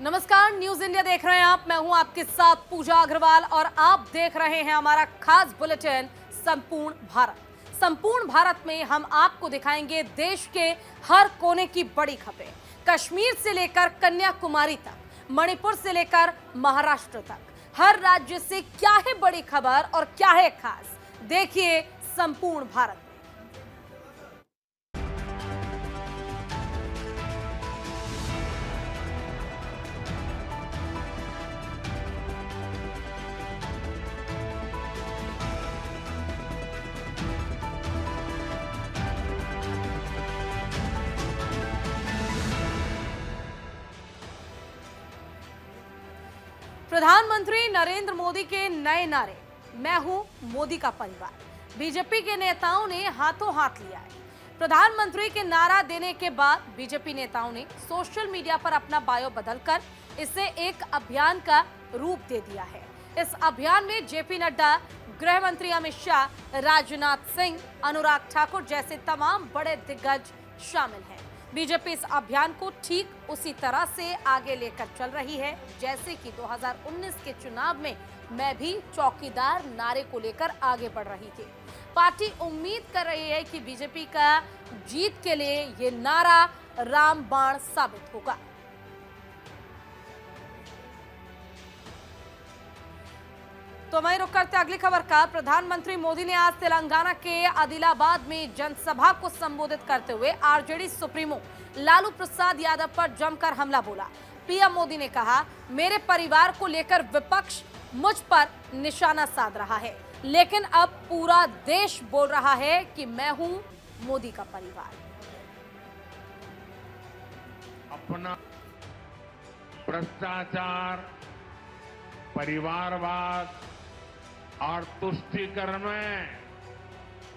नमस्कार, news India देख रहे हैं आप। मैं हूं आपके साथ पूजा अग्रवाल और आप देख रहे हैं हमारा खास बुलेटिन संपूर्ण भारत। संपूर्ण भारत में हम आपको दिखाएंगे देश के हर कोने की बड़ी खबरें, कश्मीर से लेकर कन्याकुमारी तक, मणिपुर से लेकर महाराष्ट्र तक, हर राज्य से क्या है बड़ी खबर और क्या है खास, देखिए संपूर्ण भारत। प्रधानमंत्री नरेंद्र मोदी के नए नारे, मैं हूं मोदी का परिवार, बीजेपी के नेताओं ने हाथों हाथ लिया है। प्रधानमंत्री के नारा देने के बाद बीजेपी नेताओं ने सोशल मीडिया पर अपना बायो बदलकर इसे एक अभियान का रूप दे दिया है। इस अभियान में जेपी नड्डा, गृह मंत्री अमित शाह, राजनाथ सिंह, अनुराग ठाकुर जैसे तमाम बड़े दिग्गज शामिल हैं। बीजेपी इस अभियान को ठीक उसी तरह से आगे लेकर चल रही है जैसे कि 2019 के चुनाव में मैं भी चौकीदार नारे को लेकर आगे बढ़ रही थी। पार्टी उम्मीद कर रही है कि बीजेपी का जीत के लिए ये नारा रामबाण साबित होगा। तो वहीं रुक करते अगली खबर का। प्रधानमंत्री मोदी ने आज तेलंगाना के आदिलाबाद में जनसभा को संबोधित करते हुए आरजेडी सुप्रीमो लालू प्रसाद यादव पर जमकर हमला बोला। पीएम मोदी ने कहा, मेरे परिवार को लेकर विपक्ष मुझ पर निशाना साध रहा है, लेकिन अब पूरा देश बोल रहा है कि मैं हूं मोदी का परिवार। अपना भ्रष्टाचार, परिवारवाद और तुष्टीकरण में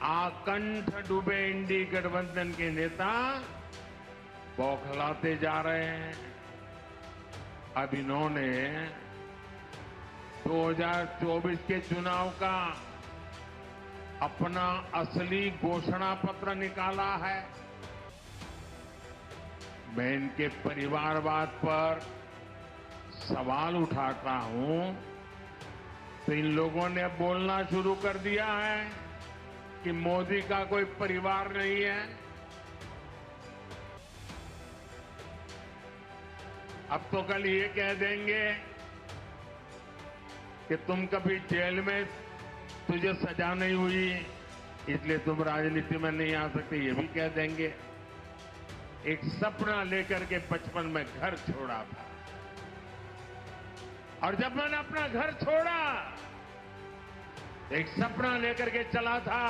आकंठ डूबे इंडी गठबंधन के नेता बौखलाते जा रहे हैं। अब इन्होंने 2024 के चुनाव का अपना असली घोषणा पत्र निकाला है। मैं इनके परिवारवाद पर सवाल उठाता हूं तो इन लोगों ने बोलना शुरू कर दिया है कि मोदी का कोई परिवार नहीं है। अब तो कल ये कह देंगे कि तुम कभी जेल में तुझे सजा नहीं हुई इसलिए तुम राजनीति में नहीं आ सकते, ये भी कह देंगे। एक सपना लेकर के बचपन में घर छोड़ा था और जब मैंने अपना घर छोड़ा एक सपना लेकर के चला था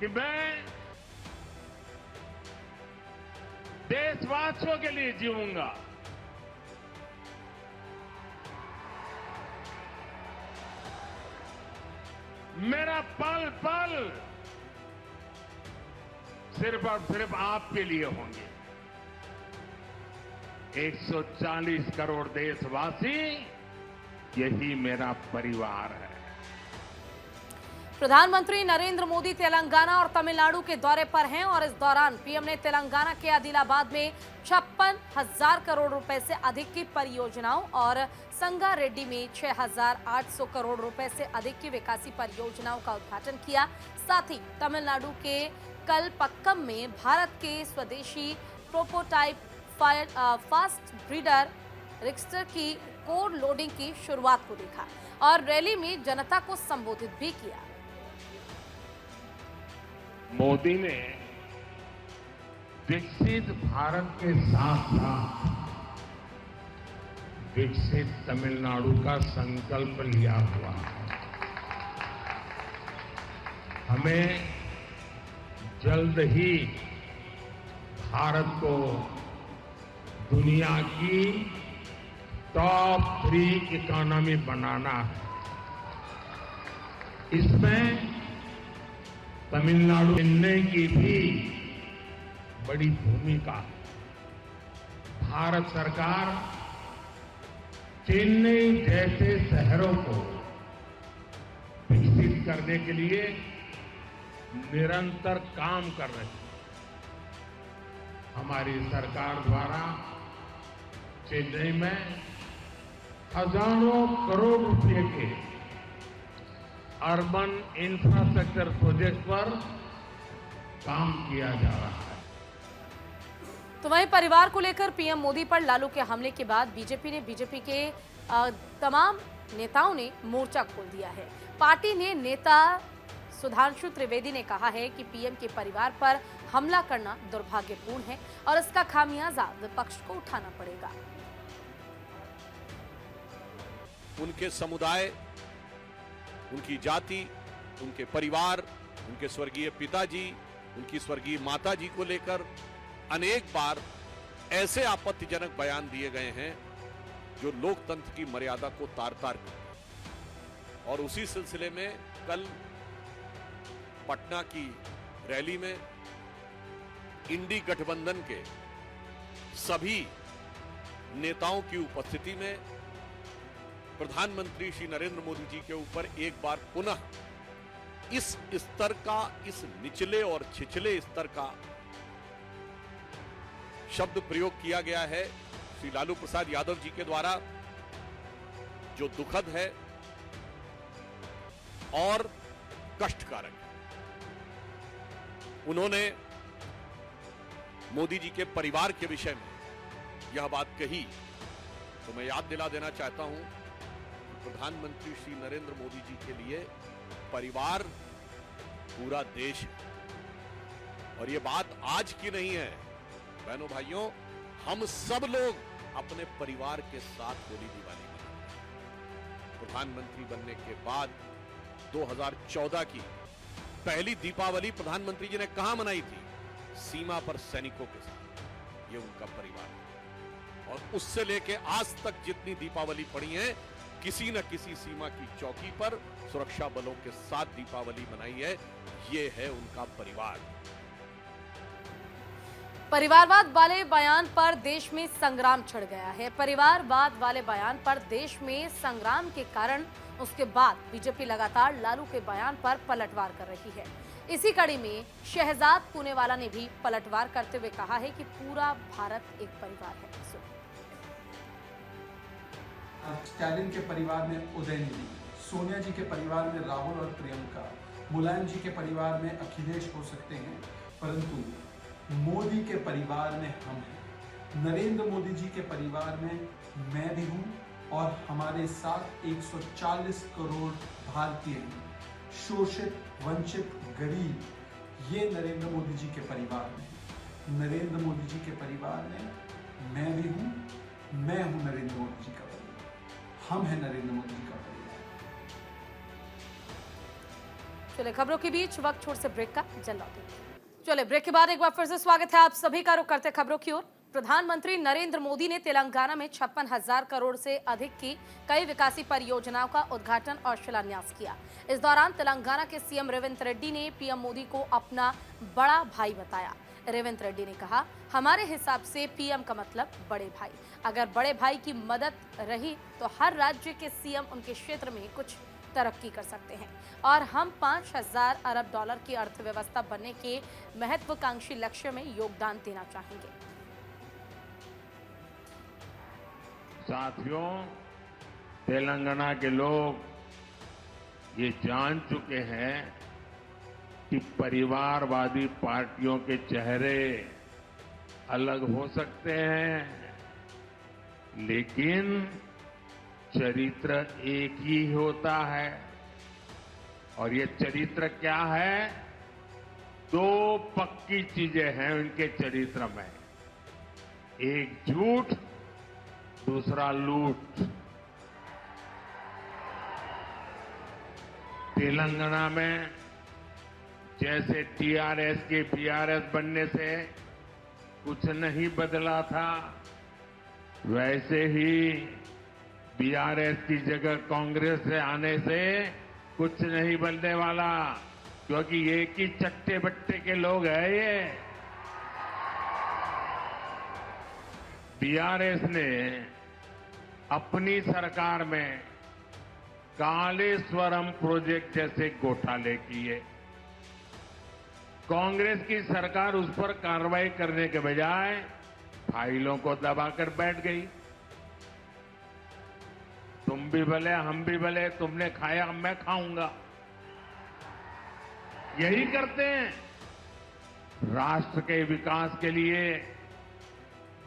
कि मैं देशवासियों के लिए जीऊंगा। मेरा पल पल सिर्फ और सिर्फ आपके लिए होंगे। 140 करोड़ देशवासी, यही मेरा परिवार है। प्रधानमंत्री नरेंद्र मोदी तेलंगाना और तमिलनाडु के दौरे पर हैं और इस दौरान पीएम ने तेलंगाना के आदिलाबाद में 56,000 करोड़ रुपए से अधिक की परियोजनाओं और संगारेड्डी में 6,800 करोड़ रुपए से अधिक की विकासी परियोजनाओं का उद्घाटन किया। साथ ही तमिलनाडु के कलपक्कम में भारत के स्वदेशी प्रोटोटाइप फास्ट ब्रीडर रिक्स्टर की कोर लोडिंग की शुरुआत को देखा और रैली में जनता को संबोधित भी किया। मोदी ने विकसित भारत के साथ साथ विकसित तमिलनाडु का संकल्प लिया हुआ है। हमें जल्द ही भारत को दुनिया की टॉप 3 इकोनॉमी बनाना है। इसमें तमिलनाडु चेन्नई की भी बड़ी भूमिका है। भारत सरकार चेन्नई जैसे शहरों को विकसित करने के लिए निरंतर काम कर रही है। हमारी सरकार द्वारा चेन्नई में हजारों करोड़ रुपए के अर्बन इंफ्रास्ट्रक्चर प्रोजेक्ट पर काम किया जा रहा है। तो वहीं परिवार को लेकर पीएम मोदी पर लालू के हमले के बाद बीजेपी के तमाम नेताओं ने मोर्चा खोल दिया है। पार्टी ने नेता सुधांशु त्रिवेदी ने कहा है कि पीएम के परिवार पर हमला करना दुर्भाग्यपूर्ण है और इसका खामियाजा विपक्ष को उठाना पड़ेगा। उनके समुदाय, उनकी जाति, उनके परिवार, उनके स्वर्गीय पिताजी, उनकी स्वर्गीय माताजी को लेकर अनेक बार ऐसे आपत्तिजनक बयान दिए गए हैं जो लोकतंत्र की मर्यादा को तार-तार करते। और उसी सिलसिले में कल पटना की रैली में इंडी गठबंधन के सभी नेताओं की उपस्थिति में प्रधानमंत्री श्री नरेंद्र मोदी जी के ऊपर एक बार पुनः इस स्तर का, इस निचले और छिछले स्तर का शब्द प्रयोग किया गया है श्री लालू प्रसाद यादव जी के द्वारा, जो दुखद है और कष्टकारक है। उन्होंने मोदी जी के परिवार के विषय में यह बात कही तो मैं याद दिला देना चाहता हूं कि प्रधानमंत्री श्री नरेंद्र मोदी जी के लिए परिवार पूरा देश है। और यह बात आज की नहीं है बहनों भाइयों, हम सब लोग अपने परिवार के साथ होली दिवाली मनाते हैं। प्रधानमंत्री बनने के बाद 2014 की पहली दीपावली प्रधानमंत्री जी ने कहां मनाई थी? सीमा पर सैनिकों के साथ। ये उनका परिवार है। और उससे लेके आज तक जितनी दीपावली पड़ी है, किसी न किसी सीमा की चौकी पर सुरक्षा बलों के साथ दीपावली मनाई है। ये है उनका परिवार। परिवारवाद वाले बयान पर देश में संग्राम छिड़ गया है। परिवारवाद वाले बयान पर देश में संग्राम के कारण उसके बाद बीजेपी लगातार लालू के बयान पर पलटवार कर रही है। इसी कड़ी में शहजाद पूनेवाला ने भी पलटवार करते हुए कहा है कि पूरा भारत एक परिवार है। स्टालिन के परिवार में उदयनिधि, सोनिया जी के परिवार में राहुल और प्रियंका, मुलायम जी के परिवार में अखिलेश हो सकते हैं, परंतु मोदी के परिवार में हम हैं। नरेंद्र मोदी जी के परिवार में मैं भी हूं और हमारे साथ 140 करोड़ भारतीय हैं। शोषित, वंचित, गरीब, ये नरेंद्र मोदी जी के परिवार में है। नरेंद्र मोदी जी के परिवार में मैं भी हूं, मैं हूं नरेंद्र मोदी जी का परिवार, हम हैं नरेंद्र मोदी जी का परिवार। चलिए खबरों के बीच वक्त छोड़ से ब्रेक का जल लौटेंगे। चलिए ब्रेक के बाद एक बार फिर से स्वागत है आप सभी का। रुख करते खबरों की ओर। प्रधानमंत्री नरेंद्र मोदी ने तेलंगाना में 56,000 करोड़ से अधिक की कई विकासी परियोजनाओं का उद्घाटन और शिलान्यास किया। इस दौरान तेलंगाना के सीएम रेवंत रेड्डी ने पीएम मोदी को अपना बड़ा भाई बताया। रेवंत रेड्डी ने कहा, हमारे हिसाब से पीएम का मतलब बड़े भाई। अगर बड़े भाई की मदद रही तो हर राज्य के सीएम उनके क्षेत्र में कुछ तरक्की कर सकते हैं और हम 5,000 अरब डॉलर की अर्थव्यवस्था बनने के महत्वाकांक्षी लक्ष्य में योगदान देना चाहेंगे। साथियों, तेलंगाना के लोग ये जान चुके हैं कि परिवारवादी पार्टियों के चेहरे अलग हो सकते हैं, लेकिन चरित्र एक ही होता है। और ये चरित्र क्या है? दो पक्की चीजें हैं उनके चरित्र में, एक झूठ, दूसरा लूट। तेलंगाना में जैसे टीआरएस के बीआरएस बनने से कुछ नहीं बदला था, वैसे ही बीआरएस की जगह कांग्रेस से आने से कुछ नहीं बनने वाला, क्योंकि एक ही चट्टे बट्टे के लोग हैं ये। बीआरएस ने अपनी सरकार में कालेश्वरम प्रोजेक्ट जैसे घोटाले किए, कांग्रेस की सरकार उस पर कार्रवाई करने के बजाय फाइलों को दबाकर बैठ गई। तुम भी भले हम भी भले, तुमने खाया मैं खाऊंगा, यही करते हैं। राष्ट्र के विकास के लिए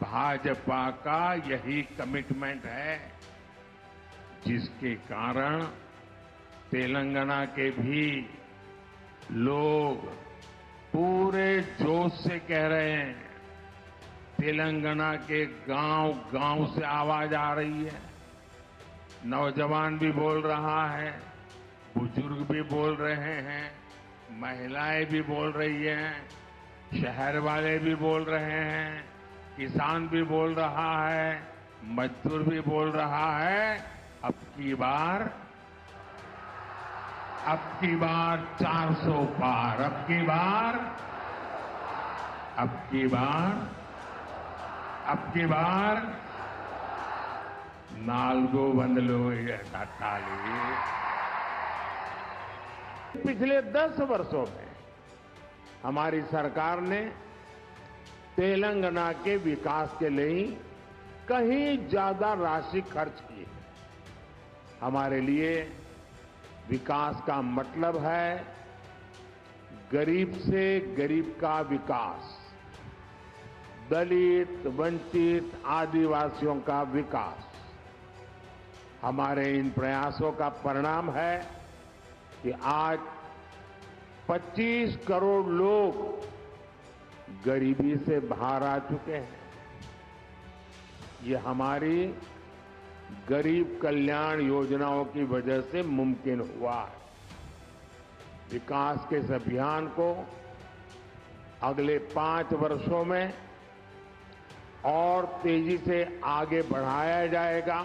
भाजपा का यही कमिटमेंट है, जिसके कारण तेलंगाना के भी लोग पूरे जोश से कह रहे हैं। तेलंगाना के गांव-गांव से आवाज आ रही है, नौजवान भी बोल रहा है, बुजुर्ग भी बोल रहे हैं, महिलाएं भी बोल रही हैं, शहर वाले भी बोल रहे हैं, किसान भी बोल रहा है, मजदूर भी बोल रहा है। अब की बार 400 पार, अब की बार 400 ताली। पिछले 10 वर्षों में हमारी सरकार ने तेलंगाना के विकास के लिए कहीं ज्यादा राशि खर्च की है। हमारे लिए विकास का मतलब है गरीब से गरीब का विकास, दलित, वंचित, आदिवासियों का विकास। हमारे इन प्रयासों का परिणाम है कि आज 25 करोड़ लोग गरीबी से बाहर आ चुके हैं। ये हमारी गरीब कल्याण योजनाओं की वजह से मुमकिन हुआ है। विकास के इस अभियान को अगले 5 वर्षों में और तेजी से आगे बढ़ाया जाएगा।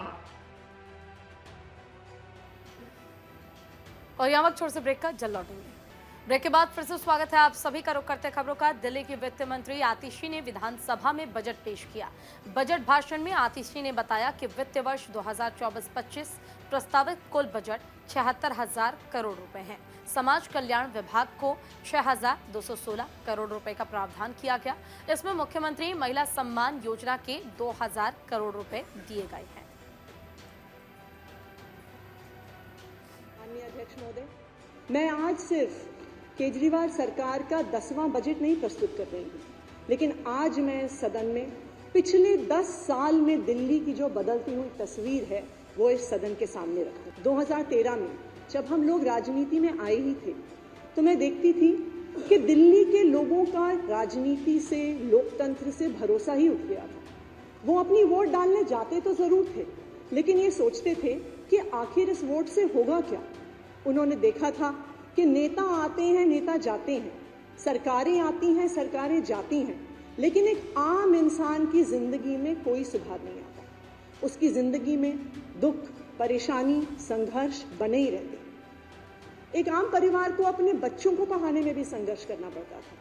और यहाँ वक्त छोड़ से ब्रेक का जल्द लौटेंगे। ब्रेक के बाद फिर से स्वागत है आप सभी का। रुख करते खबरों का। दिल्ली की वित्त मंत्री आतिशी ने विधानसभा में बजट पेश किया। बजट भाषण में आतिशी ने बताया कि वित्त वर्ष 2024-25 प्रस्तावित कुल बजट 76,000 करोड़ रुपए है। समाज कल्याण विभाग को 6,216 करोड़ रुपए का प्रावधान किया गया। इसमें मुख्यमंत्री महिला सम्मान योजना के 2,000 करोड़ रुपए दिए गए हैं। माननीय अध्यक्ष महोदय, मैं आज सिर्फ केजरीवाल सरकार का 10वां बजट नहीं प्रस्तुत कर रही हूँ, लेकिन आज मैं सदन में पिछले 10 साल में दिल्ली की जो बदलती हुई तस्वीर है वो इस सदन के सामने रखूं। 2013 में जब हम लोग राजनीति में आए ही थे तो मैं देखती थी कि दिल्ली के लोगों का राजनीति से, लोकतंत्र से भरोसा ही उठ गया था। वो अपनी वोट डालने जाते तो जरूर थे, लेकिन ये सोचते थे कि आखिर इस वोट से होगा क्या। उन्होंने देखा था कि नेता आते हैं, नेता जाते हैं, सरकारें आती हैं, सरकारें जाती हैं, लेकिन एक आम इंसान की जिंदगी में कोई सुधार नहीं आता। उसकी जिंदगी में दुख, परेशानी, संघर्ष बने ही रहते। एक आम परिवार को अपने बच्चों को पढ़ाने में भी संघर्ष करना पड़ता था।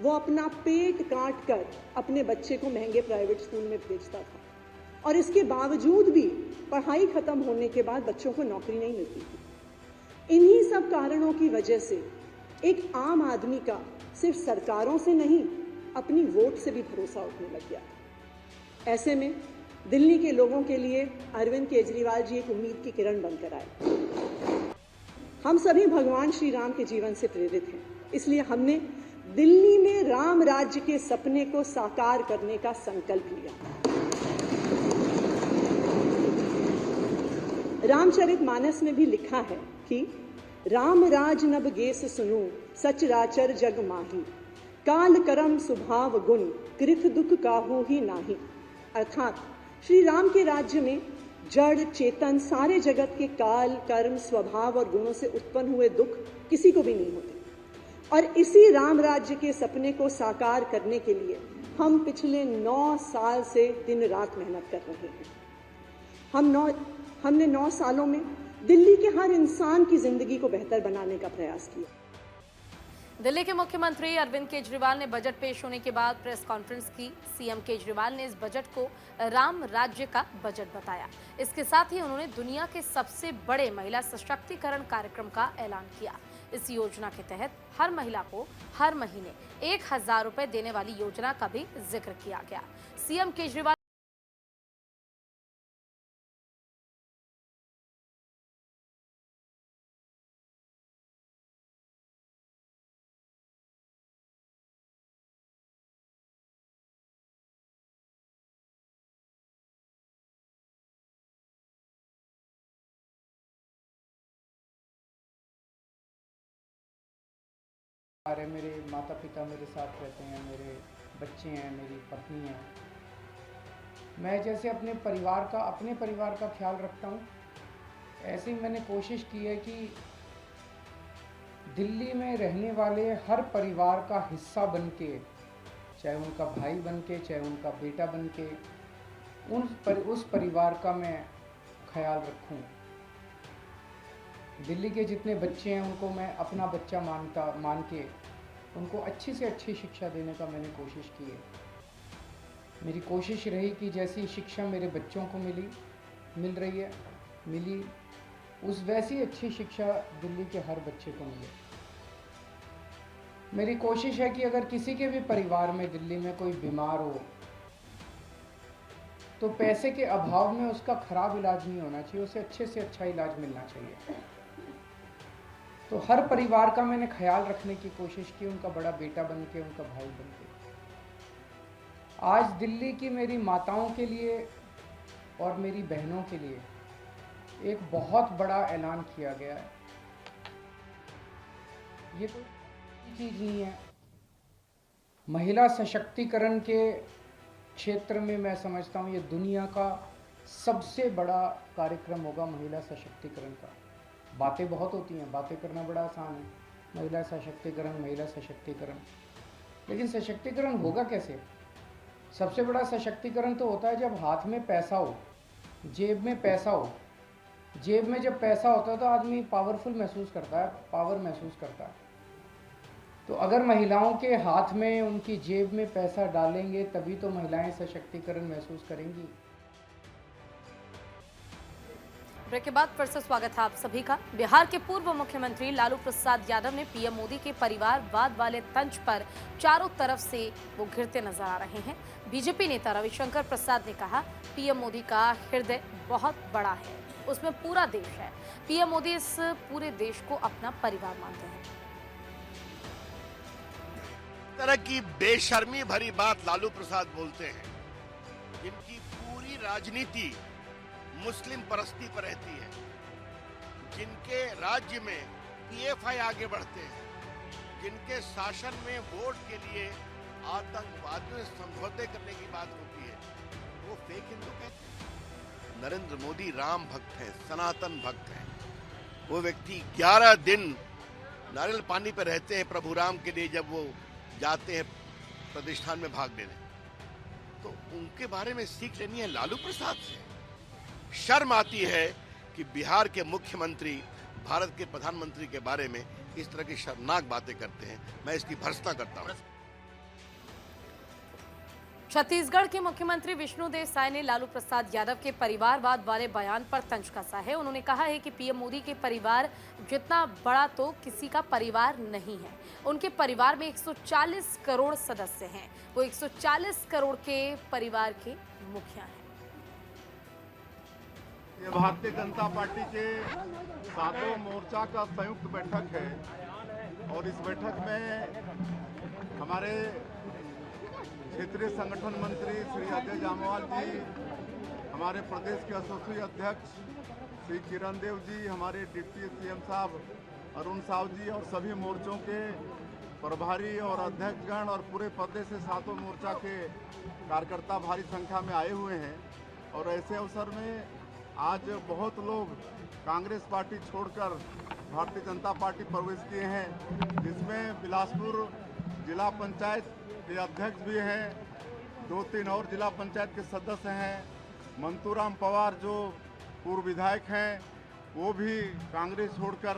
वो अपना पेट काट कर अपने बच्चे को महंगे प्राइवेट स्कूल में भेजता था, और इसके बावजूद भी पढ़ाई खत्म होने के बाद बच्चों को नौकरी नहीं मिलती थी। इन्हीं सब कारणों की वजह से एक आम आदमी का सिर्फ सरकारों से नहीं, अपनी वोट से भी भरोसा उठने लग गया था। ऐसे में दिल्ली के लोगों के लिए अरविंद केजरीवाल जी एक उम्मीद की किरण बनकर आए। हम सभी भगवान श्री राम के जीवन से प्रेरित हैं, इसलिए हमने दिल्ली में राम राज्य के सपने को साकार करने का संकल्प लिया। रामचरितमानस में भी लिखा है कि राम राज नब गेस सुनु, सचराचर जग माही, काल करम स्वभाव गुण, कृत दुख काहू ही नाही। अर्थात श्री राम के राज्य में जड़ चेतन सारे जगत के काल, कर्म, स्वभाव और गुणों से उत्पन्न हुए दुख किसी को भी नहीं होते। और इसी राम राज्य के सपने को साकार करने के लिए हम पिछले 9 साल से दिन रात मेहनत कर रहे हैं। हमने 9 सालों में दिल्ली के हर इंसान की जिंदगी को बेहतर बनाने का प्रयास किया। दिल्ली के मुख्यमंत्री अरविंद केजरीवाल ने बजट पेश होने के बाद प्रेस कॉन्फ्रेंस की। सीएम केजरीवाल ने इस बजट को राम राज्य का बजट बताया। इसके साथ ही उन्होंने दुनिया के सबसे बड़े महिला सशक्तिकरण कार्यक्रम का ऐलान किया। इस योजना के तहत हर महिला को हर महीने 1000 रुपए देने वाली योजना का भी जिक्र किया गया। सीएम केजरीवाल है, मेरे माता पिता मेरे साथ रहते हैं, मेरे बच्चे हैं, मेरी पत्नी है। मैं जैसे अपने परिवार का ख्याल रखता हूँ, ऐसे ही मैंने कोशिश की है कि दिल्ली में रहने वाले हर परिवार का हिस्सा बन के, चाहे उनका भाई बन के, चाहे उनका बेटा बन के, उस परिवार का मैं ख्याल रखूँ। दिल्ली के जितने बच्चे हैं उनको मैं अपना बच्चा मान के उनको अच्छी से अच्छी शिक्षा देने का मैंने कोशिश की है। मेरी कोशिश रही कि जैसी शिक्षा मेरे बच्चों को मिली उस वैसी अच्छी शिक्षा दिल्ली के हर बच्चे को मिले। मेरी कोशिश है कि अगर किसी के भी परिवार में दिल्ली में कोई बीमार हो तो पैसे के अभाव में उसका खराब इलाज नहीं होना चाहिए, उसे अच्छे से अच्छा इलाज मिलना चाहिए। तो हर परिवार का मैंने ख्याल रखने की कोशिश की, उनका बड़ा बेटा बन के, उनका भाई बन के। आज दिल्ली की मेरी माताओं के लिए और मेरी बहनों के लिए एक बहुत बड़ा ऐलान किया गया है। ये कोई चीज़ नहीं है। महिला सशक्तिकरण के क्षेत्र में मैं समझता हूँ ये दुनिया का सबसे बड़ा कार्यक्रम होगा महिला सशक्तिकरण का। बातें बहुत होती हैं, बातें करना बड़ा आसान है, महिला सशक्तिकरण, लेकिन सशक्तिकरण होगा कैसे? सबसे बड़ा सशक्तिकरण तो होता है जब हाथ में पैसा हो, जेब में पैसा हो। जेब में जब पैसा होता है तो आदमी पावरफुल महसूस करता है, पावर महसूस करता है। तो अगर महिलाओं के हाथ में, उनकी जेब में पैसा डालेंगे तभी तो महिलाएं सशक्तिकरण महसूस करेंगी। ब्रेक के बाद फिर से स्वागत है आप सभी का। बिहार के पूर्व मुख्यमंत्री लालू प्रसाद यादव ने पीएम मोदी के परिवारवाद वाले तंज पर चारों तरफ से वो घिरते नजर आ रहे हैं। बीजेपी नेता रविशंकर प्रसाद ने कहा, पीएम मोदी का हृदय बहुत बड़ा है, उसमें पूरा देश है। पीएम मोदी इस पूरे देश को अपना परिवार मानते हैं। तरह की बेशर्मी भरी बात लालू प्रसाद बोलते हैं, जिनकी पूरी राजनीति मुस्लिम परस्ती पर रहती है, जिनके राज्य में पीएफआई आगे बढ़ते हैं, जिनके शासन में वोट के लिए आतंकवादियों से समझौते करने की बात होती है, वो फेक हिंदू कहते हैं। नरेंद्र मोदी राम भक्त हैं, सनातन भक्त हैं। वो व्यक्ति 11 दिन नारियल पानी पर रहते हैं प्रभु राम के लिए, जब वो जाते हैं प्रतिष्ठान में भाग लेने। तो उनके बारे में सीख लेनी है लालू प्रसाद से। शर्म आती है कि बिहार के मुख्यमंत्री भारत के प्रधानमंत्री के बारे में इस तरह की शर्मनाक बातें करते हैं। मैं इसकी भर्त्सना करता हूं। छत्तीसगढ़ के मुख्यमंत्री विष्णुदेव साय ने लालू प्रसाद यादव के परिवारवाद वाले बयान पर तंज कसा है। उन्होंने कहा है कि पीएम मोदी के परिवार जितना बड़ा तो किसी का परिवार नहीं है। उनके परिवार में 140 करोड़ सदस्य हैं। वो 140 करोड़ के परिवार के मुखिया हैं। ये भारतीय जनता पार्टी के 7वां मोर्चा का संयुक्त बैठक है और इस बैठक में हमारे क्षेत्रीय संगठन मंत्री श्री अजय जामवाल जी, हमारे प्रदेश के एसोसिएशन अध्यक्ष श्री किरण देव जी, हमारे डिप्टी सीएम साहब अरुण साव जी और सभी मोर्चों के प्रभारी और अध्यक्षगण और पूरे प्रदेश से 7वां मोर्चा के कार्यकर्ता भारी संख्या में आए हुए हैं। और ऐसे अवसर में आज बहुत लोग कांग्रेस पार्टी छोड़कर भारतीय जनता पार्टी प्रवेश किए हैं, जिसमें बिलासपुर जिला पंचायत के अध्यक्ष भी हैं, 2-3 और जिला पंचायत के सदस्य हैं। मंतूराम पवार जो पूर्व विधायक हैं वो भी कांग्रेस छोड़कर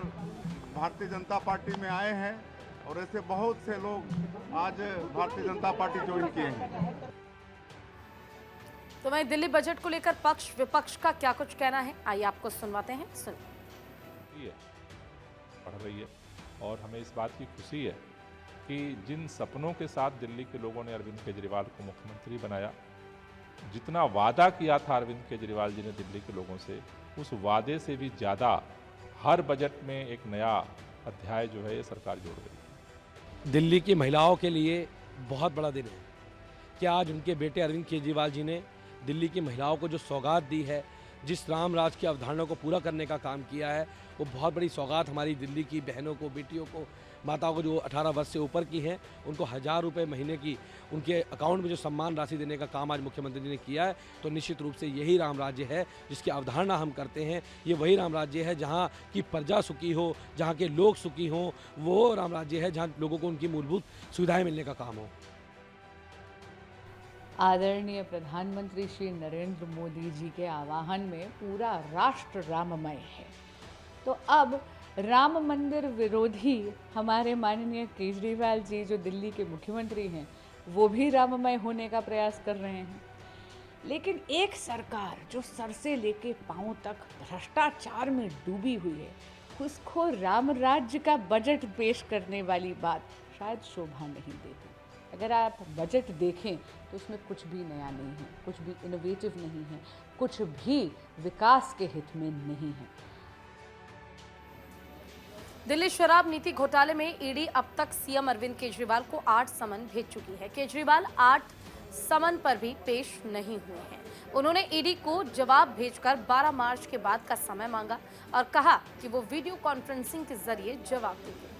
भारतीय जनता पार्टी में आए हैं और ऐसे बहुत से लोग आज भारतीय जनता पार्टी ज्वाइन किए हैं। तो वहीं दिल्ली बजट को लेकर पक्ष विपक्ष का क्या कुछ कहना है, आइए आपको सुनवाते हैं। सुनिए। बढ़ रही है, और हमें इस बात की खुशी है कि जिन सपनों के साथ दिल्ली के लोगों ने अरविंद केजरीवाल को मुख्यमंत्री बनाया, जितना वादा किया था अरविंद केजरीवाल जी ने दिल्ली के लोगों से, उस वादे से भी ज़्यादा हर बजट में एक नया अध्याय जो है ये सरकार जोड़ रही है। दिल्ली की महिलाओं के लिए बहुत बड़ा दिन है कि आज उनके बेटे अरविंद केजरीवाल जी ने दिल्ली की महिलाओं को जो सौगात दी है, जिस राम राज की अवधारणा को पूरा करने का काम किया है, वो बहुत बड़ी सौगात हमारी दिल्ली की बहनों को, बेटियों को, माताओं को जो 18 वर्ष से ऊपर की हैं, उनको 1000 रुपये महीने की उनके अकाउंट में जो सम्मान राशि देने का काम आज मुख्यमंत्री जी ने किया है। तो निश्चित रूप से यही राम राज्य है जिसकी अवधारणा हम करते हैं। ये वही राम राज्य है जहाँ की प्रजा सुखी हो, जहाँ के लोग सुखी हों। वो राम राज्य है जहाँ लोगों को उनकी मूलभूत सुविधाएँ मिलने का काम हो। आदरणीय प्रधानमंत्री श्री नरेंद्र मोदी जी के आह्वान में पूरा राष्ट्र राममय है, तो अब राम मंदिर विरोधी हमारे माननीय केजरीवाल जी जो दिल्ली के मुख्यमंत्री हैं, वो भी राममय होने का प्रयास कर रहे हैं। लेकिन एक सरकार जो सर से लेके पांव तक भ्रष्टाचार में डूबी हुई है, उसको राम राज्य का बजट पेश करने वाली बात शायद शोभा नहीं देती। अगर आप बजट देखें तो उसमें कुछ भी नया नहीं है, कुछ भी इनोवेटिव नहीं है, कुछ भी विकास के हित में नहीं है। दिल्ली शराब नीति घोटाले में ईडी अब तक सीएम अरविंद केजरीवाल को 8 समन भेज चुकी है। केजरीवाल 8 समन पर भी पेश नहीं हुए हैं। उन्होंने ईडी को जवाब भेजकर 12 मार्च के बाद का समय मांगा और कहा कि वो वीडियो कॉन्फ्रेंसिंग के जरिए जवाब देंगे।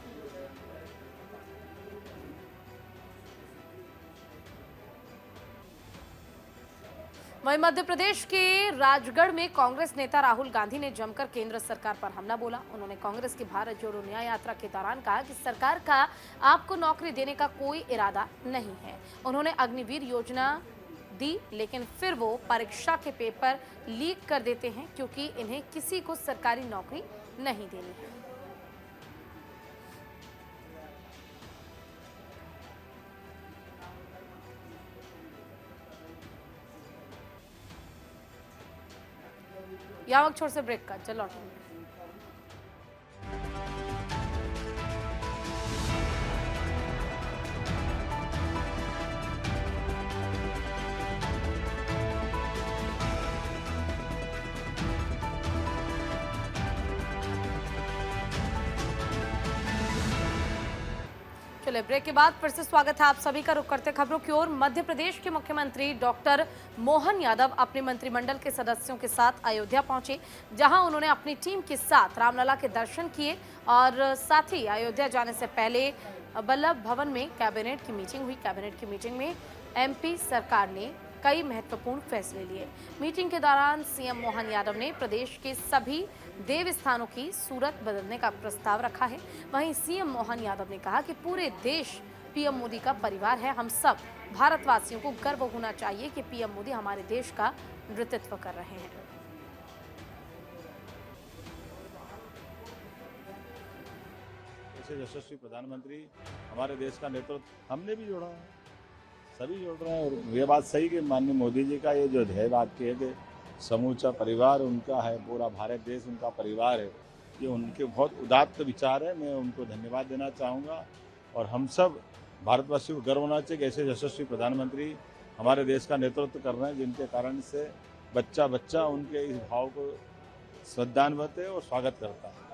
वहीं मध्य प्रदेश के राजगढ़ में कांग्रेस नेता राहुल गांधी ने जमकर केंद्र सरकार पर हमला बोला। उन्होंने कांग्रेस की भारत जोड़ो न्याय यात्रा के दौरान कहा कि सरकार का आपको नौकरी देने का कोई इरादा नहीं है। उन्होंने अग्निवीर योजना दी, लेकिन फिर वो परीक्षा के पेपर लीक कर देते हैं क्योंकि इन्हें किसी को सरकारी नौकरी नहीं देनी है। यहाँ वक्त छोड़ से ब्रेक का चलो लौटेंगे। चलिए ब्रेक के बाद फिर से स्वागत है आप सभी का। रुक करते खबरों की ओर। मध्य प्रदेश के मुख्यमंत्री डॉक्टर मोहन यादव अपने मंत्रिमंडल के सदस्यों के साथ अयोध्या पहुंचे, जहां उन्होंने अपनी टीम के साथ रामलला के दर्शन किए और साथ ही अयोध्या जाने से पहले वल्लभ भवन में कैबिनेट की मीटिंग हुई। कैबिनेट की मीटिंग में एमपी सरकार ने कई महत्वपूर्ण फैसले लिए। मीटिंग के दौरान सीएम मोहन यादव ने प्रदेश के सभी देव स्थानों की सूरत बदलने का प्रस्ताव रखा है। वहीं सीएम मोहन यादव ने कहा कि पूरे देश पीएम मोदी का परिवार है। हम सब भारतवासियों को गर्व होना चाहिए कि पीएम मोदी हमारे देश का नेतृत्व कर रहे हैं। ऐसे यशस्वी प्रधानमंत्री हमारे देश का नेतृत्व हमने भी जोड़ा है, सभी जोड़ रहे हैं। और ये बात सही कि माननीय मोदी जी का ये जो ध्येय वाक्य है कि समूचा परिवार उनका है, पूरा भारत देश उनका परिवार है, ये उनके बहुत उदात्त विचार है। मैं उनको धन्यवाद देना चाहूँगा और हम सब भारतवासियों को गर्व होना चाहिए कि ऐसे यशस्वी प्रधानमंत्री हमारे देश का नेतृत्व कर रहे हैं, जिनके कारण से बच्चा बच्चा उनके इस भाव को श्रद्धान्वित है और स्वागत करता है।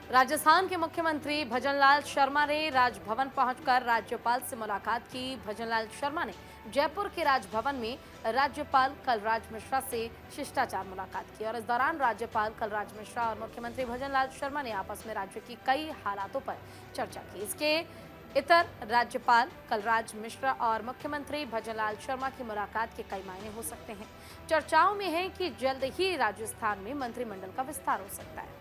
राजस्थान के मुख्यमंत्री भजनलाल शर्मा ने राजभवन पहुंचकर राज्यपाल से मुलाकात की। भजनलाल शर्मा ने जयपुर के राजभवन में राज्यपाल कलराज मिश्रा से शिष्टाचार मुलाकात की और इस दौरान राज्यपाल कलराज मिश्रा और मुख्यमंत्री भजनलाल शर्मा ने आपस में राज्य की कई हालातों पर चर्चा की। इसके इतर राज्यपाल कलराज मिश्रा और मुख्यमंत्री भजनलाल शर्मा की मुलाकात के कई मायने हो सकते हैं। चर्चाओं में है कि जल्द ही राजस्थान में मंत्रिमंडल का विस्तार हो सकता है।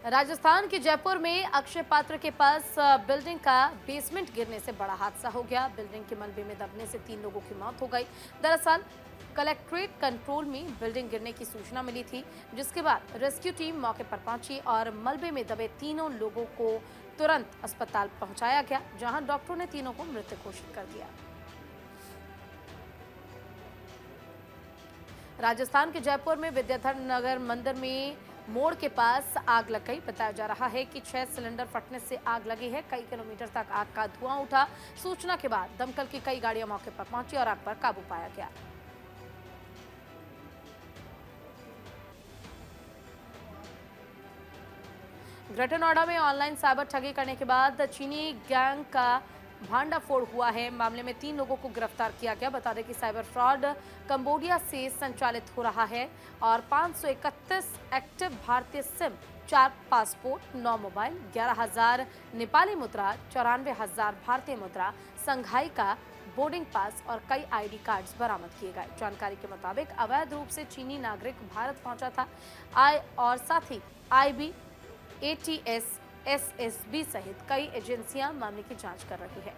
राजस्थान के जयपुर में अक्षय पात्र के पास बिल्डिंग का बेसमेंट गिरने से बड़ा हादसा हो गया। बिल्डिंग के मलबे में दबने से 3 लोगों की मौत हो गई। दरअसल कलेक्ट्रेट कंट्रोल में बिल्डिंग गिरने की सूचना मिली थी, जिसके बाद रेस्क्यू टीम मौके पर पहुंची और मलबे में दबे तीनों लोगों को तुरंत अस्पताल पहुंचाया गया, जहां डॉक्टरों ने तीनों को मृत घोषित कर दिया। राजस्थान के जयपुर में विद्याधर नगर मंदिर में मोड़ के पास आग लग गई। बताया जा रहा है कि 6 सिलेंडर फटने से आग लगी है। कई किलोमीटर तक आग का धुआं उठा। सूचना के बाद दमकल की कई गाड़ियां मौके पर पहुंची और आग पर काबू पाया गया। ग्रेटर नोएडा में ऑनलाइन साइबर ठगी करने के बाद चीनी गैंग का भांडाफोड़ हुआ है। मामले में 3 लोगों को गिरफ्तार किया गया। बता दें कि साइबर फ्रॉड कंबोडिया से संचालित हो रहा है और 531 एक्टिव भारतीय सिम, 4 पासपोर्ट, 9 मोबाइल, 11,000 नेपाली मुद्रा, 94,000 भारतीय मुद्रा, संघाई का बोर्डिंग पास और कई आईडी कार्ड्स बरामद किए गए। जानकारी के मुताबिक अवैध रूप से चीनी नागरिक भारत पहुंचा था और साथ ही IB, ATS, SSB सहित कई एजेंसियां मामले की जांच कर रही है।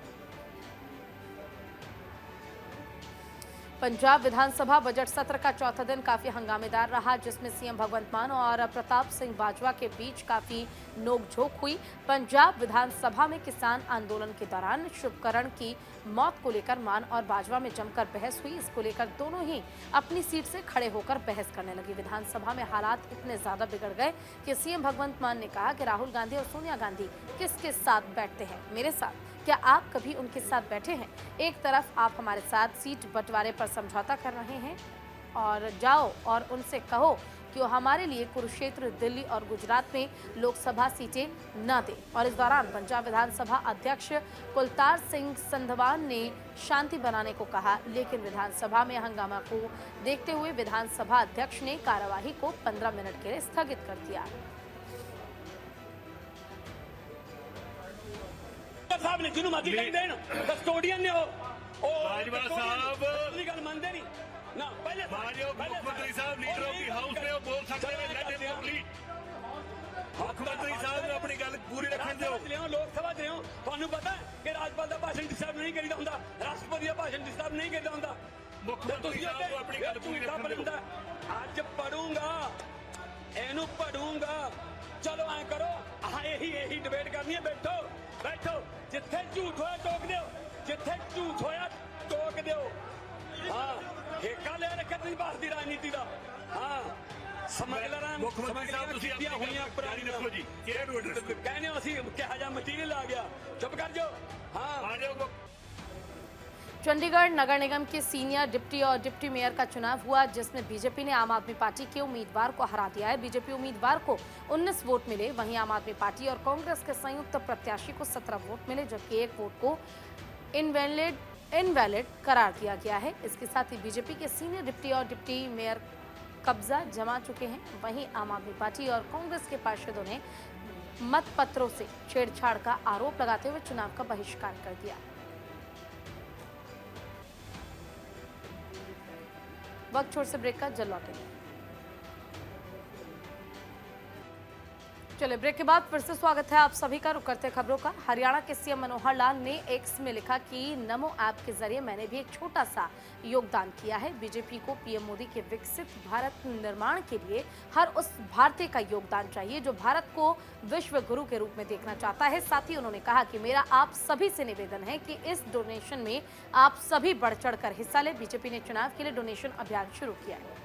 पंजाब विधानसभा बजट सत्र का चौथा दिन काफी हंगामेदार रहा, जिसमें सीएम भगवंत मान और प्रताप सिंह बाजवा के बीच काफी नोकझोंक हुई। पंजाब विधानसभा में किसान आंदोलन के दौरान शुभकरण की मौत को लेकर मान और बाजवा में जमकर बहस हुई। इसको लेकर दोनों ही अपनी सीट से खड़े होकर बहस करने लगी। विधानसभा में हालात इतने ज्यादा बिगड़ गए कि सीएम भगवंत मान ने कहा कि राहुल गांधी और सोनिया गांधी किसके साथ बैठते हैं, मेरे साथ। क्या आप कभी उनके साथ बैठे हैं? एक तरफ आप हमारे साथ सीट बंटवारे पर समझौता कर रहे हैं और जाओ और उनसे कहो कि वो हमारे लिए कुरुक्षेत्र, दिल्ली और गुजरात में लोकसभा सीटें न दें। और इस दौरान पंजाब विधानसभा अध्यक्ष कुलतार सिंह संधवान ने शांति बनाने को कहा, लेकिन विधानसभा में हंगामा को देखते हुए विधानसभा अध्यक्ष ने कार्यवाही को 15 मिनट के लिए स्थगित कर दिया। साहब ने जिन्होंने मर्जी कही देन कस्टोडियन ने बाजवा साहब अपनी गल मानते नहीं ना। पहले मुख्यमंत्री साहब लीडर ऑफ दी हाउस ने बोल सकते हैं, लेट हिम कंप्लीट। मुख्यमंत्री साहब ने अपनी गल पूरी रखन दियो। लोकसभा च हो, ਤੁਹਾਨੂੰ पता है कि राज्यपाल का भाषण डिस्टर्ब नहीं करीदा हुंदा, राष्ट्रपति का भाषण डिस्टर्ब नहीं करीदा हुंदा। मुख्यमंत्री साहब अपनी गल पूरी रखन दियो। आज पढ़ूंगा एनू पढ़ूंगा। चलो ऐ करो, यही डिबेट करनी है। बैठो जिथे झूठ होया टोक दियो, जिथे झूठ होया टोक दियो। हाँ, ठेका ले रखे तुम भारत की राजनीति का। हाँ, समगलर कीतियां हुई पुरानी कहने असी कहा जा मटीरियल आ गया, चुप कर जाओ। हाँ, चंडीगढ़ नगर निगम के सीनियर डिप्टी और डिप्टी मेयर का चुनाव हुआ, जिसमें बीजेपी ने आम आदमी पार्टी के उम्मीदवार को हरा दिया है। बीजेपी उम्मीदवार को 19 वोट मिले, वहीं आम आदमी पार्टी और कांग्रेस के संयुक्त प्रत्याशी को 17 वोट मिले, जबकि 1 वोट को इनवैलिड करार दिया गया है। इसके साथ ही बीजेपी के सीनियर डिप्टी और डिप्टी मेयर कब्जा जमा चुके हैं। वहीं आम आदमी पार्टी और कांग्रेस के पार्षदों ने मतपत्रों से छेड़छाड़ का आरोप लगाते हुए चुनाव का बहिष्कार कर दिया। वक्त छोड़ से ब्रेक का, जल्द लौटेंगे। चलिए ब्रेक के बाद फिर से स्वागत है आप सभी का। रुक करते खबरों का। हरियाणा के सीएम मनोहर लाल ने एक्स में लिखा कि नमो ऐप के जरिए मैंने भी एक छोटा सा योगदान किया है। बीजेपी को पीएम मोदी के विकसित भारत निर्माण के लिए हर उस भारतीय का योगदान चाहिए जो भारत को विश्व गुरु के रूप में देखना चाहता है। साथ ही उन्होंने कहा कि मेरा आप सभी से निवेदन है कि इस डोनेशन में आप सभी बढ़ चढ़ कर हिस्सा लें। बीजेपी ने चुनाव के लिए डोनेशन अभियान शुरू किया है।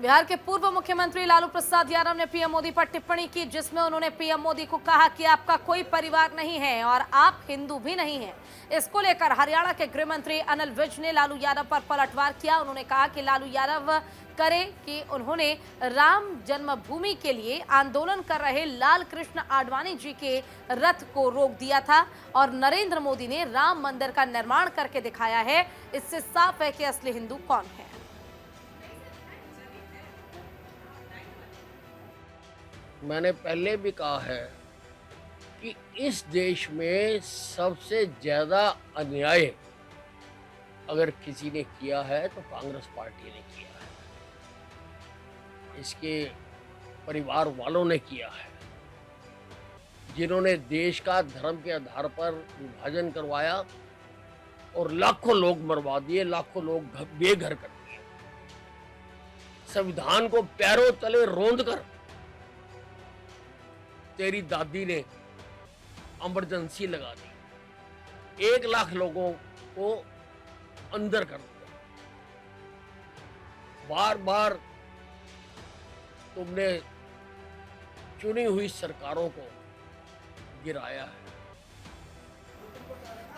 बिहार के पूर्व मुख्यमंत्री लालू प्रसाद यादव ने पीएम मोदी पर टिप्पणी की, जिसमें उन्होंने पीएम मोदी को कहा कि आपका कोई परिवार नहीं है और आप हिंदू भी नहीं हैं। इसको लेकर हरियाणा के गृह मंत्री अनिल विज ने लालू यादव पर पलटवार किया। उन्होंने कहा कि लालू यादव करे कि उन्होंने राम जन्मभूमि के लिए आंदोलन कर रहे लाल कृष्ण आडवाणी जी के रथ को रोक दिया था और नरेंद्र मोदी ने राम मंदिर का निर्माण करके दिखाया है। इससे साफ है कि असली हिंदू कौन है। मैंने पहले भी कहा है कि इस देश में सबसे ज़्यादा अन्याय अगर किसी ने किया है तो कांग्रेस पार्टी ने किया है, इसके परिवार वालों ने किया है, जिन्होंने देश का धर्म के आधार पर विभाजन करवाया और लाखों लोग मरवा दिए, लाखों लोग बेघर कर दिए, संविधान को पैरों तले रौंद कर तेरी दादी ने इमरजेंसी लगा दी, 1 लाख लोगों को अंदर कर दिया। बार बार तुमने चुनी हुई सरकारों को गिराया है।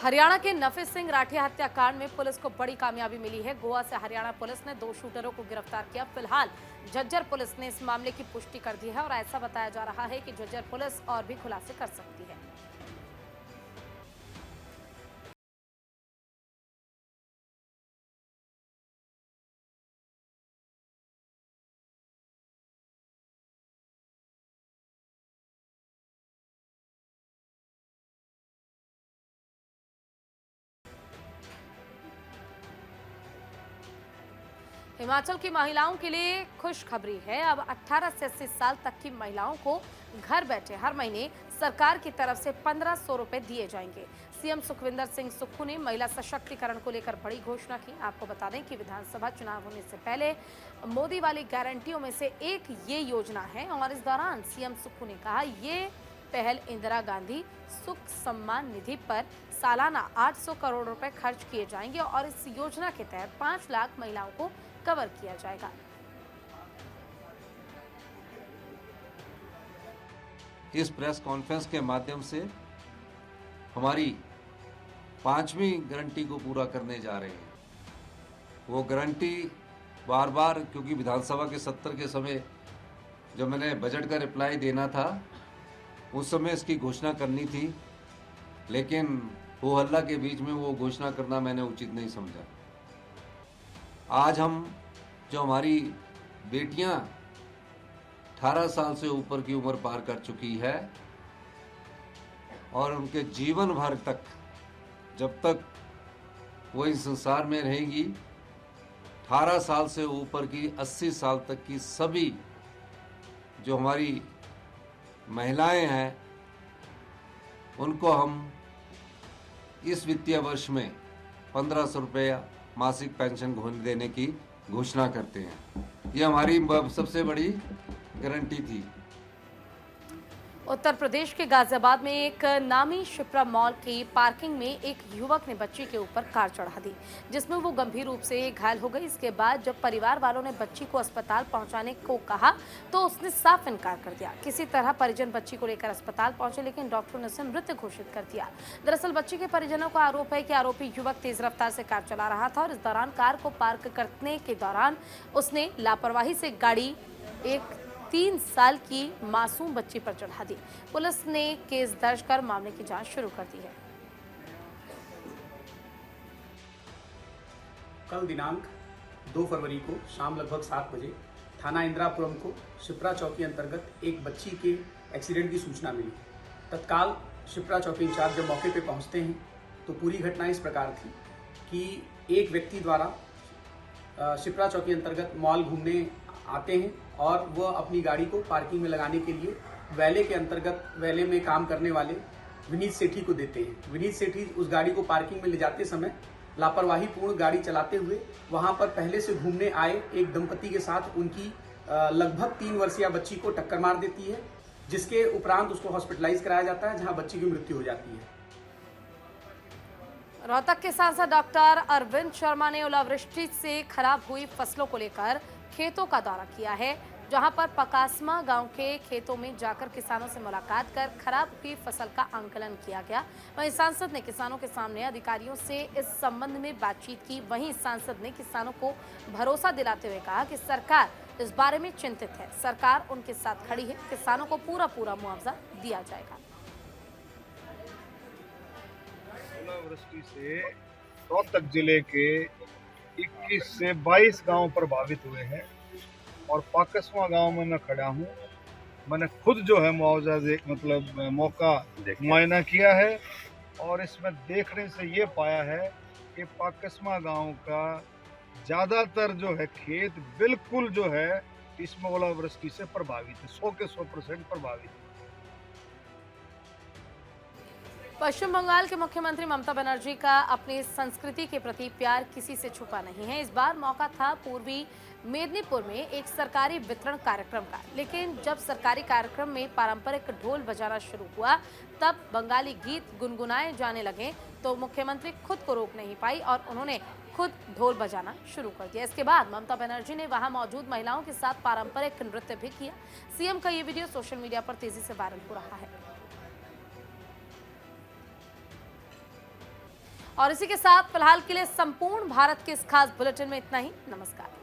हरियाणा के नफीस सिंह राठिया हत्याकांड में पुलिस को बड़ी कामयाबी मिली है। गोवा से हरियाणा पुलिस ने 2 शूटरों को गिरफ्तार किया। फिलहाल झज्जर पुलिस ने इस मामले की पुष्टि कर दी है और ऐसा बताया जा रहा है कि झज्जर पुलिस और भी खुलासे कर सकती है। हिमाचल की महिलाओं के लिए खुशखबरी है। अब 18 से 80 साल तक की महिलाओं को घर बैठे हर महीने सरकार की तरफ से 1500 रुपए दिए जाएंगे। सीएम सुखविंदर सिंह सुक्खू ने महिला सशक्तिकरण को लेकर बड़ी घोषणा की। आपको बता दें कि विधानसभा चुनाव होने से पहले मोदी वाली गारंटियों में से एक ये योजना है और इस दौरान सीएम सुक्खू ने कहा ये पहल इंदिरा गांधी सुख सम्मान निधि पर सालाना 800 करोड़ रुपए खर्च किए जाएंगे और इस योजना के तहत 5 लाख महिलाओं को कवर किया जाएगा। इस प्रेस कॉन्फ्रेंस के माध्यम से हमारी 5वीं गारंटी को पूरा करने जा रहे हैं। वो गारंटी बार बार, क्योंकि विधानसभा के सत्र के समय जब मैंने बजट का रिप्लाई देना था उस समय इसकी घोषणा करनी थी, लेकिन हो हल्ला के बीच में वो घोषणा करना मैंने उचित नहीं समझा। आज हम जो हमारी बेटियां 18 साल से ऊपर की उम्र पार कर चुकी है और उनके जीवन भर तक, जब तक वो इस संसार में रहेंगी, 18 साल से ऊपर की 80 साल तक की सभी जो हमारी महिलाएं हैं उनको हम इस वित्तीय वर्ष में 1500 रुपये मासिक पेंशन देने की घोषणा करते हैं। ये हमारी सबसे बड़ी गारंटी थी। उत्तर प्रदेश के गाजियाबाद में एक नामी शिप्रा मॉल की पार्किंग में एक युवक ने बच्ची के ऊपर कार चढ़ा दी, जिसमें वो गंभीर रूप से घायल हो गई। इसके बाद जब परिवार वालों ने बच्ची को अस्पताल पहुंचाने को कहा तो उसने साफ इनकार कर दिया। किसी तरह परिजन बच्ची को लेकर अस्पताल पहुंचे, लेकिन डॉक्टरों ने उसे मृत घोषित कर दिया। दरअसल बच्ची के परिजनों का आरोप है कि आरोपी युवक तेज रफ्तार से कार चला रहा था और इस दौरान कार को पार्क करने के दौरान उसने लापरवाही से गाड़ी एक 3 साल की मासूम बच्ची पर चढ़ा दी। पुलिस ने केस दर्ज कर मामले की जांच शुरू कर दी है। कल दिनांक 2 फरवरी को शाम लगभग 7 बजे थाना इंदिरापुरम को शिप्रा चौकी अंतर्गत एक बच्ची के एक्सीडेंट की सूचना मिली। तत्काल शिप्रा चौकी इंचार्ज जब मौके पर पहुंचते हैं तो पूरी घटना इस प्रकार थी कि एक व्यक्ति द्वारा शिप्रा चौकी अंतर्गत मॉल घूमने आते हैं और वह अपनी गाड़ी को पार्किंग में लगाने के लिए वैले के अंतर्गत वैले में काम करने वाले विनीत सेठी को देते हैं। विनीत सेठी उस गाड़ी को पार्किंग में ले जाते समय लापरवाही पूर्ण गाड़ी चलाते हुए वहां पर पहले से घूमने आए एक दंपति के साथ उनकी लगभग 3 वर्षीय बच्ची को टक्कर मार देती है, जिसके उपरांत उसको हॉस्पिटलाइज कराया जाता है, जहां बच्ची की मृत्यु हो जाती है। रोहतक के सांसद डॉक्टर अरविंद शर्मा ने ओलावृष्टि से खराब हुई फसलों को लेकर खेतों का दौरा किया है, जहां पर पकासमा गांव के खेतों में जाकर किसानों से मुलाकात कर खराब हुई फसल का आंकलन किया गया। वहीं सांसद ने किसानों के सामने अधिकारियों से इस संबंध में बातचीत की। वहीं सांसद ने किसानों को भरोसा दिलाते हुए कहा कि सरकार इस बारे में चिंतित है, सरकार उनके साथ खड़ी है, किसानों को पूरा मुआवजा दिया जाएगा। ओलावृष्टि से रोहतक जिले के 21 से 22 गांव प्रभावित हुए हैं और पाकसवा गांव में मैं खड़ा हूं। मैंने खुद जो है मुआवजा मौका मुआयना किया है और इसमें देखने से ये पाया है कि पाकसवा गांव का ज़्यादातर जो है खेत बिल्कुल जो है इसमें ओलावृष्टि से प्रभावित है, 100 के 100% प्रभावित है। पश्चिम बंगाल के मुख्यमंत्री ममता बनर्जी का अपनी संस्कृति के प्रति प्यार किसी से छुपा नहीं है। इस बार मौका था पूर्वी मेदिनीपुर में एक सरकारी वितरण कार्यक्रम का, लेकिन जब सरकारी कार्यक्रम में पारंपरिक ढोल बजाना शुरू हुआ, तब बंगाली गीत गुनगुनाए जाने लगे तो मुख्यमंत्री खुद को रोक नहीं पाई और उन्होंने खुद ढोल बजाना शुरू कर दिया। इसके बाद ममता बनर्जी ने वहां मौजूद महिलाओं के साथ पारंपरिक नृत्य भी किया। सीएम का ये वीडियो सोशल मीडिया पर तेजी से वायरल हो रहा है। और इसी के साथ फिलहाल के लिए संपूर्ण भारत के इस खास बुलेटिन में इतना ही। नमस्कार।